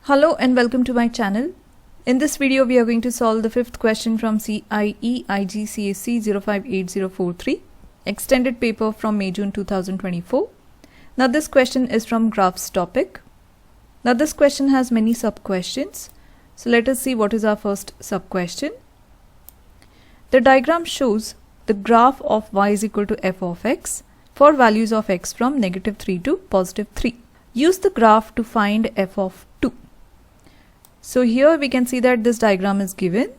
Hello and welcome to my channel. In this video we are going to solve the fifth question from CIE IGCSE 058043 extended paper from May-June 2024. Now this question is from graphs topic. Now this question has many sub-questions. So let us see what is our first sub-question. The diagram shows the graph of y is equal to f of x for values of x from -3 to +3. Use the graph to find f of 2. So here we can see that this diagram is given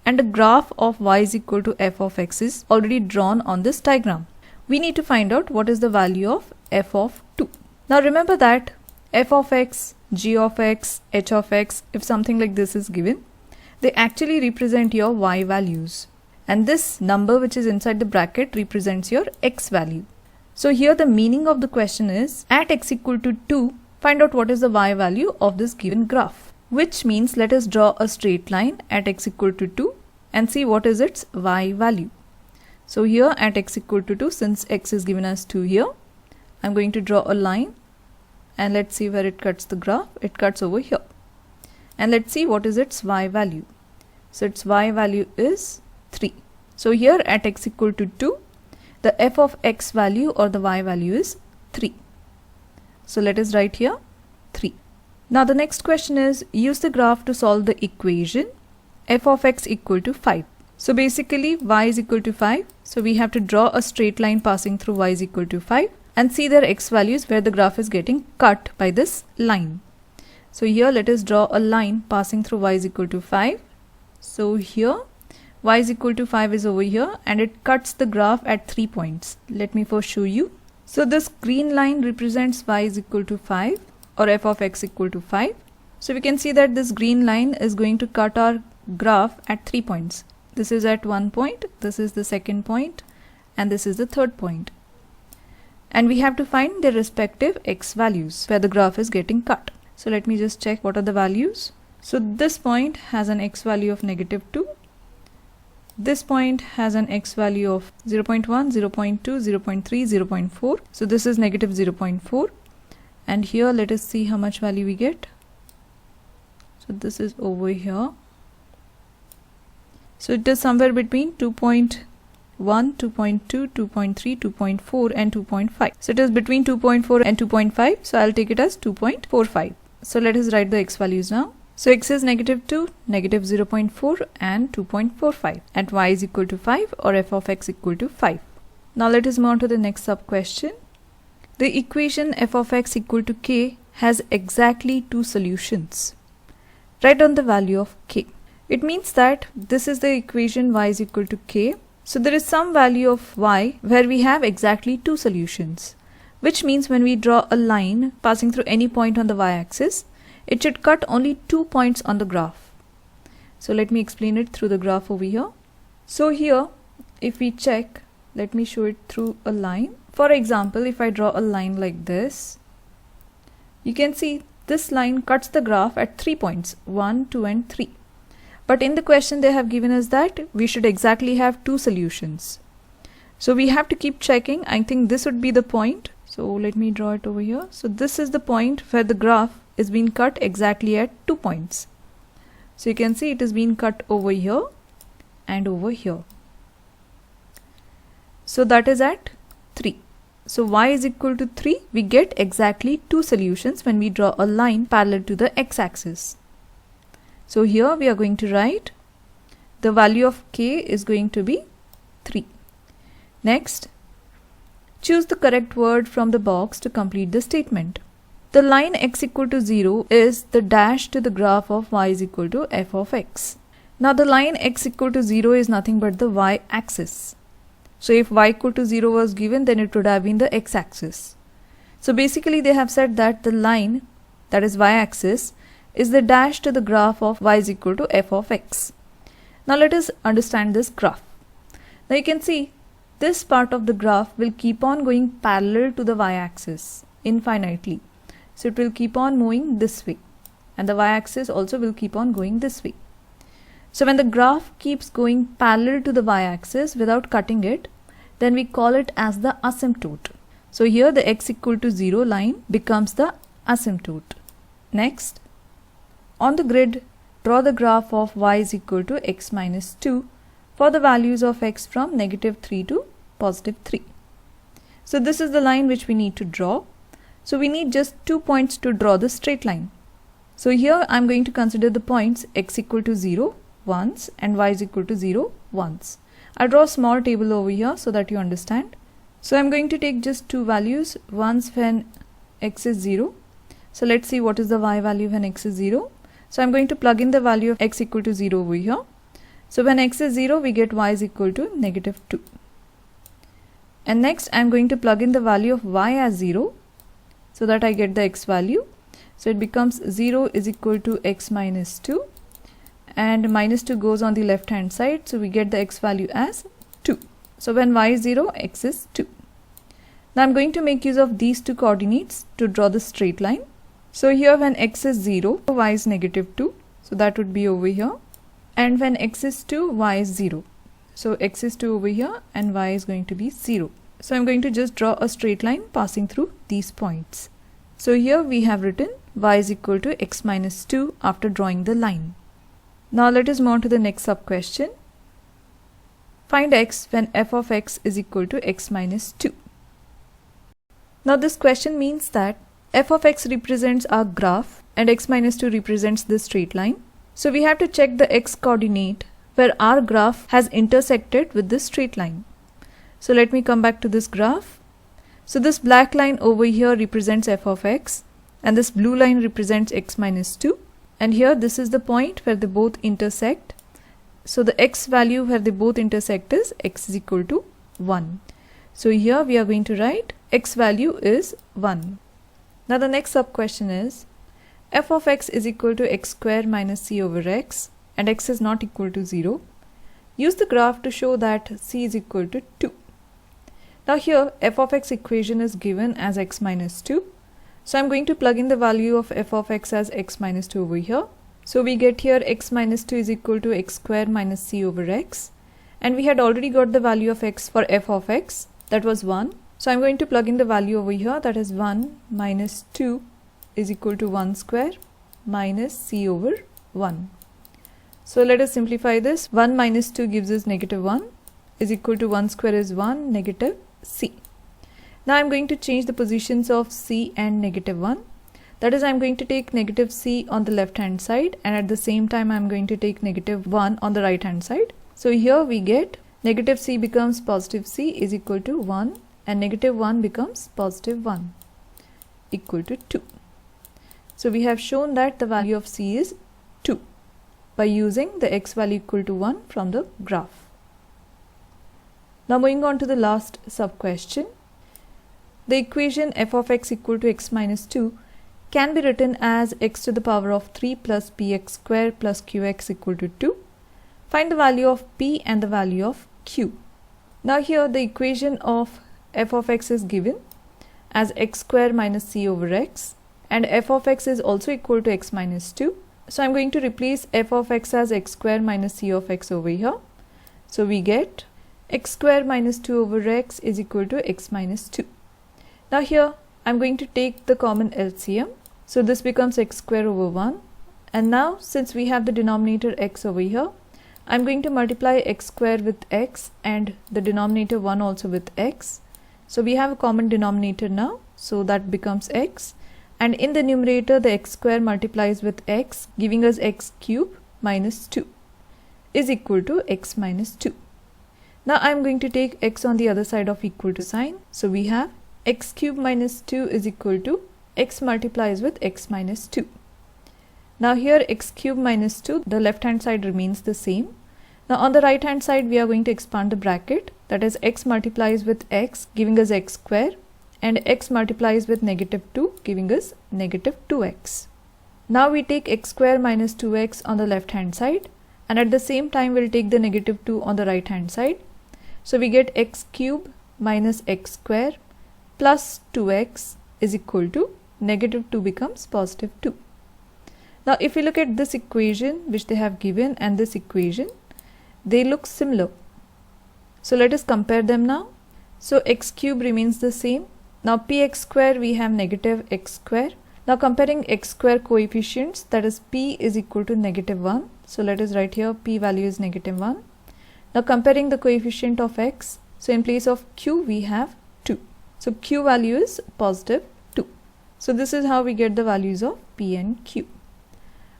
and a graph of y is equal to f of x is already drawn on this diagram. We need to find out what is the value of f of 2. Now remember that f of x, g of x, h of x, if something like this is given, they actually represent your y values. And this number which is inside the bracket represents your x value. So here the meaning of the question is, at x equal to 2, find out what is the y value of this given graph. Which means let us draw a straight line at x equal to 2 and see what is its y value. So here at x equal to 2, since x is given as 2 here, I'm going to draw a line and let's see where it cuts the graph. It cuts over here. And let's see what is its y value. So its y value is 3. So here at x equal to 2, the f of x value or the y value is 3. So let us write here 3. Now the next question is, use the graph to solve the equation f of x equal to 5. So basically y is equal to 5. So we have to draw a straight line passing through y is equal to 5 and see their x values where the graph is getting cut by this line. So here let us draw a line passing through y is equal to 5. So here y is equal to 5 is over here and it cuts the graph at 3 points. Let me first show you. So this green line represents y is equal to 5 or f of x equal to 5. So we can see that this green line is going to cut our graph at 3 points. This is at 1 point, this is the second point, and this is the third point. And we have to find their respective x values where the graph is getting cut. So let me just check what are the values. So this point has an x value of -2. This point has an x value of 0.1, 0.2, 0.3, 0.4. So this is -0.4. And here let us see how much value we get. So this is over here. So it is somewhere between 2.1, 2.2, 2.3, 2.4 and 2.5. So it is between 2.4 and 2.5. So I'll take it as 2.45. So let us write the x values now. So x is -2, -0.4 and 2.45 at y is equal to 5 or f of x equal to 5. Now let us move on to the next sub question. The equation f of x equal to k has exactly 2 solutions. Write down the value of k. It means that this is the equation y is equal to k. So there is some value of y where we have exactly 2 solutions. Which means when we draw a line passing through any point on the y-axis, it should cut only 2 points on the graph. So let me explain it through the graph over here. So here, if we check, let me show it through a line. For example, if I draw a line like this, you can see this line cuts the graph at 3 points, 1, 2 and 3. But in the question they have given us that we should exactly have 2 solutions. So we have to keep checking. I think this would be the point. So let me draw it over here. So this is the point where the graph is being cut exactly at 2 points. So you can see it is being cut over here and over here. So that is at 3. So y is equal to 3. We get exactly 2 solutions when we draw a line parallel to the x-axis. So here we are going to write the value of k is going to be 3. Next, choose the correct word from the box to complete the statement. The line x equal to 0 is the dash to the graph of y is equal to f of x. Now the line x equal to 0 is nothing but the y-axis. So if y equal to 0 was given, then it would have been the x-axis. So basically they have said that the line, that is y-axis, is the dash to the graph of y is equal to f of x. Now let us understand this graph. Now you can see this part of the graph will keep on going parallel to the y-axis infinitely. So it will keep on moving this way and the y-axis also will keep on going this way. So when the graph keeps going parallel to the y-axis without cutting it, then we call it as the asymptote. So here the x equal to 0 line becomes the asymptote. Next, On the grid, draw the graph of y is equal to x minus 2 for the values of x from negative 3 to positive 3. So this is the line which we need to draw. So we need just 2 points to draw the straight line. So here I'm going to consider the points x equal to 0 once and y is equal to 0 once. I'll draw a small table over here so that you understand. So I'm going to take just two values, once when x is 0. So let's see what is the y value when x is 0. So I'm going to plug in the value of x equal to 0 over here. So when x is 0, we get y is equal to negative 2. And next I'm going to plug in the value of y as 0 so that I get the x value. So it becomes 0 is equal to x minus 2, and minus 2 goes on the left hand side, so we get the x value as 2. So when y is 0, x is 2. Now I'm going to make use of these two coordinates to draw the straight line. So here when x is 0, y is negative 2, so that would be over here. And when x is 2, y is 0. So x is 2 over here and y is going to be 0. So I'm going to just draw a straight line passing through these points. So here we have written y is equal to x minus 2 after drawing the line. Now let us move on to the next sub question. Find x when f of x is equal to x minus 2. Now this question means that f of x represents our graph and x minus 2 represents the straight line. So we have to check the x coordinate where our graph has intersected with this straight line. So let me come back to this graph. So this black line over here represents f of x and this blue line represents x minus 2. And here this is the point where they both intersect. So the x value where they both intersect is x is equal to 1. So here we are going to write x value is 1. Now the next sub question is f of x is equal to x square minus c over x and x is not equal to 0. Use the graph to show that c is equal to 2. Now here f of x equation is given as x minus 2. So I'm going to plug in the value of f of x as x minus 2 over here. So we get here x minus 2 is equal to x square minus c over x. And we had already got the value of x for f of x, that was 1. So I'm going to plug in the value over here, that is 1 minus 2 is equal to 1 square minus c over 1. So let us simplify this. 1 minus 2 gives us negative 1 is equal to 1 square is 1 negative c. Now I'm going to change the positions of c and negative 1. That is, I'm going to take negative c on the left hand side and at the same time I'm going to take negative 1 on the right hand side. So here we get negative c becomes positive c is equal to 1 and negative 1 becomes positive 1 equal to 2. So we have shown that the value of c is 2 by using the x value equal to 1 from the graph. Now moving on to the last sub question. The equation f of x equal to x minus 2 can be written as x to the power of 3 plus px square plus qx equal to 2. Find the value of p and the value of q. Now here the equation of f of x is given as x square minus c over x and f of x is also equal to x minus 2. So I'm going to replace f of x as x square minus c of x over here. So we get x square minus 2 over x is equal to x minus 2. Now here I'm going to take the common LCM. So this becomes x square over 1. And now since we have the denominator x over here, I'm going to multiply x square with x and the denominator 1 also with x. So we have a common denominator now. So that becomes x. And in the numerator the x square multiplies with x, giving us x cube minus 2 is equal to x minus 2. Now I'm going to take x on the other side of equal to sign. So we have x cube minus 2 is equal to x multiplies with x minus 2. Now here x cube minus 2, the left hand side remains the same. Now on the right hand side we are going to expand the bracket, that is x multiplies with x giving us x square and x multiplies with negative 2 giving us negative 2x. Now we take x square minus 2x on the left hand side and at the same time we'll take the negative 2 on the right hand side. So we get x cube minus x square plus 2x is equal to negative 2 becomes positive 2. Now if we look at this equation which they have given and this equation, they look similar. So let us compare them now. So x cube remains the same. Now px square we have negative x square Now comparing x square coefficients, that is p is equal to -1. So let us write here p value is -1. Now comparing the coefficient of x, so in place of q we have 2. So q value is positive 2. So this is how we get the values of p and q.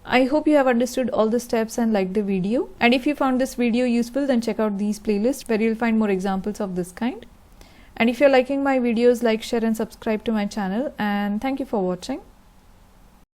I hope you have understood all the steps and liked the video. And if you found this video useful, then check out these playlists where you'll find more examples of this kind. And if you're liking my videos, like, share and subscribe to my channel. And thank you for watching.